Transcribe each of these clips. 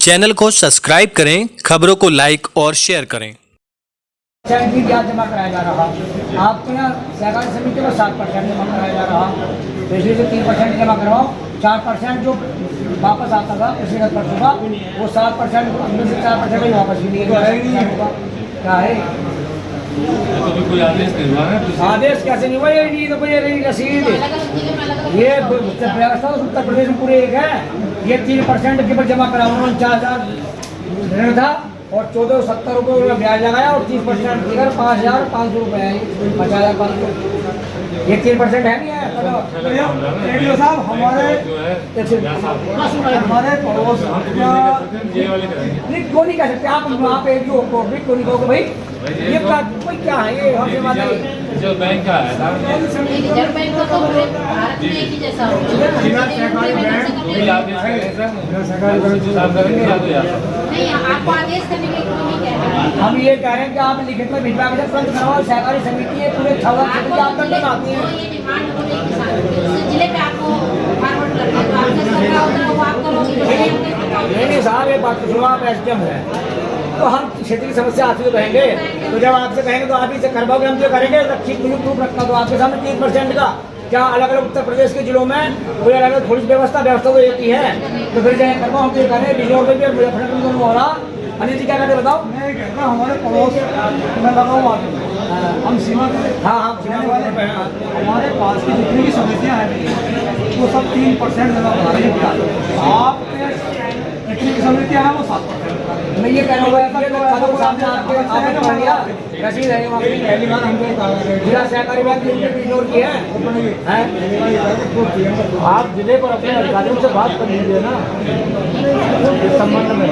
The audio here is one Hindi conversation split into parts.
चैनल को सब्सक्राइब करें, खबरों को लाइक और शेयर करें। भी ब्याज जमा कराया जा रहा, आपके यहाँ सहकारी समिति में 7% जमा कराया जा रहा, पिछले से 3% जमा करवाओ, 4% जो वापस आता था उसी का खर्च होगा, वो 7% अंदर से 4% ही वापस ही नहीं होगा। क्या है तो कोई आदेश नहीं हुआ है? आदेश कैसे नहीं हुआ? ये नहीं तो ये रही रसीद, ये व्यवस्था उत्तर प्रदेश में पूरे एक है। ये 3% के पर जमा करा, 49,000 ऋण था और 1470 रुपये ब्याज लगाया और 30% फिगर 5,500 रुपये है, 5,500। ये 3% है नहीं है? एडीओ साहब हमारे पड़ोस क्यों नहीं कह सकते आप? वहाँ पे जो क्यों नहीं कहोगे भाई ये क्या है? ये हमसे बात है जो बैंक का है रिजर्व बैंक का तो पूरे भारत में एक ही जैसा कोई आदेश नहीं, आपको आदेश करने के लिए कोई नहीं कह रहा। हम ये कह रहे हैं कि आप लिखित में भिजवा के तुरंत करवाओ। सहकारी समिति है पूरे 6 क्षेत्र आप तक आती है। ये डिमांड हो रही किसान की, उस जिले पे आपको फॉरवर्ड करना है, तो आपका सरकार होता है वो आप करोगे। नहीं साहब, एक बात सुनो, आप एसडीएम है तो हम क्षेत्र की समस्या आपसे तो कहेंगे, तो जब आपसे कहेंगे तो आप ही से करवाओगे, हम जो करेंगे प्रूफ रखना तो आपके सामने 30% का। क्या अलग अलग उत्तर प्रदेश के जिलों में कोई अलग अलग थोड़ी व्यवस्था तो एक ही है, तो फिर चाहे करवाओ। हम तो करें बिजनौर में भी और मुजफ्फरनगर में हो रहा। अनिल जी क्या कहते बताओ? मैं कहता हूँ हमारे पड़ोस में लगाऊँ हम सीमा के हाँ रहने वाले हमारे पास की जितनी भी समितियाँ हैं वो सब 3% जमा करा रही है। आपके जितनी भी समितियाँ हैं वो 7%। मैं ये कह रहा हूँ सामने आपने पढ़ लिया रसीद है, पहली बार हमको जिला सहकारी बैंक बिजनौर की है। आप जिले पर अपने अधिकारियों से बात कर लीजिए ना इस संबंध में।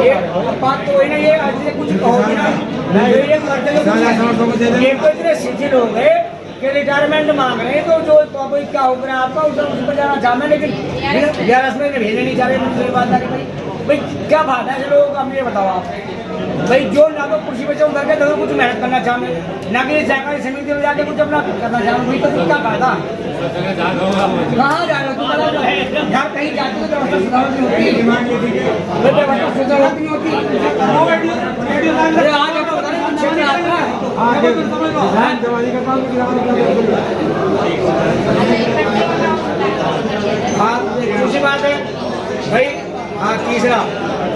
ये बात तो वही ना, ये आज कुछ कहोगे ना, ये तो इतने शिथिल हो गए कि रिटायरमेंट मांग रहे हैं, तो जो कोई क्या हो गया आपका उस पर जाना चाहना, लेकिन 11 में भेजने नहीं चाह रहे। मुझे बात है भाई क्या बात है लोगों का? हम ये बताओ आप भाई, जो ना तो कुर्सी पे उधर के तो कुछ मेहनत करना चाहते, ना कि सहकारी समिति में जाके कुछ अपना करना चाहते, भाई तो क्या फायदा? कहाँ जा रहे हो? यहाँ कहीं जाते तो व्यवस्था सुधार नहीं होती, व्यवस्था सुधार नहीं होती। अरे आज आपको बता रहे क्षेत्र में आता है दूसरी बात है भाई। हाँ, तीसरा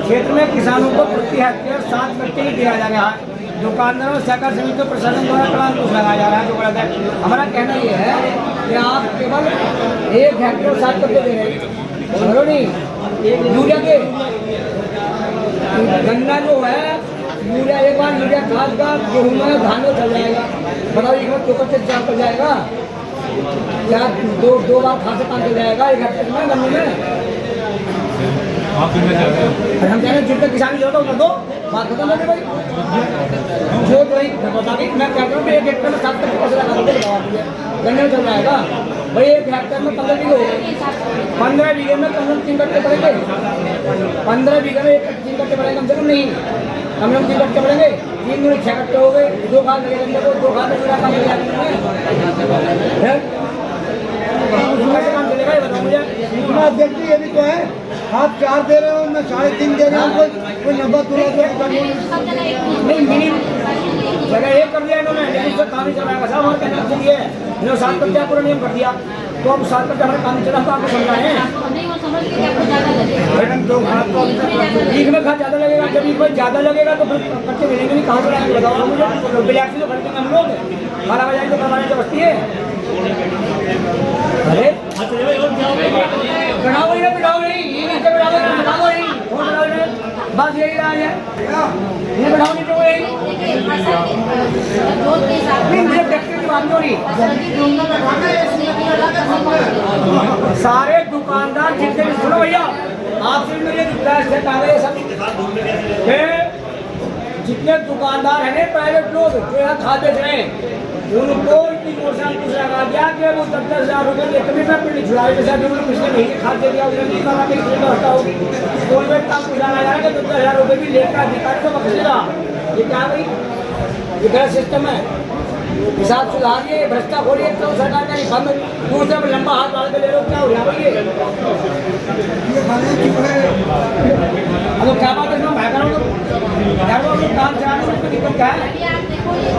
क्षेत्र में किसानों को प्रति हेक्टेयर 7 कट्टे ही दिया जा रहा है। दुकानदारों सहकारी समिति प्रशासन द्वारा कड़ा अंकुश लगाया जा रहा है, जो गलत है। हमारा कहना ये है कि आप केवल 1 हेक्टेयर 7 कट्टे दे रहे हैं, समझो नहीं। यूरिया के गन्ना जो है यूरिया, एक बार यूरिया खाद का गेहूँ में धान में चल जाएगा, बताओ एक बार 2 कट्टे 4 कर जाएगा क्या? 2 बार खाद से काम चल जाएगा 1 हेक्टेयर में गन्ने में। आप हम कह रहे हैं जितने किसानी जरूरत है दो, बात खत्म है भाई। जो भाई बता दी, मैं कहता हूँ 1 हेक्टेयर में 7 कट्टे लगा दो, गन्ने में चल जाएगा भाई। 1 हेक्टेयर में 15 बीघे हो गए, 15 बीघे में कम से कम 3 कट्टे पड़ेंगे। 15 बीघे में 3 कट्टे पड़ेंगे कम से कम, नहीं कम से कम 3 कट्टे पड़ेंगे। 3 दूनी 6 कट्टे हो गए, 2 खाद लगेगा, 2 खाद में पूरा काम चल जाएगा। काम चलेगा ये बताओ मुझे। अध्यक्ष ये भी तो है, आप 4 दे रहे हो, मैं 3.5 दे रहा हूँ, कोई 90 नहीं मिनिमम जगह एक कर दिया इन्होंने, लेकिन उसका काम ही चल रहा है साहब। हमारे कहना चाहिए जो 7 कट्टे पूरा नियम कर दिया, तो अब 7 कट्टे हमारे काम चला, तो आपको समझाएं बीच में खाद ज़्यादा लगेगा। जब बीच में ज़्यादा लगेगा तो फिर कट्टे मिलेंगे नहीं, कहाँ से लाएंगे बताओ मुझे? बिलासी तो खरीदेंगे हम लोग, 12 बजे तो करवाने की बस्ती है। अरे बढ़ाओ ही ना, बढ़ाओ नहीं, ये नीचे बढ़ाओ नहीं, बढ़ाओ नहीं, बस यही रहा है, ये बढ़ाओ नहीं तो यही नहीं। मुझे व्यक्ति की बात हो रही, सारे दुकानदार जितने भी, सुनो भैया आपसे मुझे सब जितने दुकानदार हैं प्राइवेट लोग जो यहाँ खाद बेच रहे हैं, उनको इतनी मोर्चा कुछ लगा दिया कि वो 10,000 रुपये लेकर भी मैं पिंडी छुड़ा के साथ पिछले महीने खाद दे दिया, उन्हें नहीं कहा कि व्यवस्था होगी। कोई में काम पुराना जा रहा है कि 10,000 रुपये भी लेकर अधिकारी को बख्शेगा। ये क्या भाई, ये गलत सिस्टम है। हिसाब सुधारिए, भ्रष्टाखोरी एक तो सरकार का बंद, दूसरे में लंबा हाथ डाल के ले लो, क्या हो रहा है भाई? काम चलाने में कोई दिक्कत क्या है? अभी आप देखो ये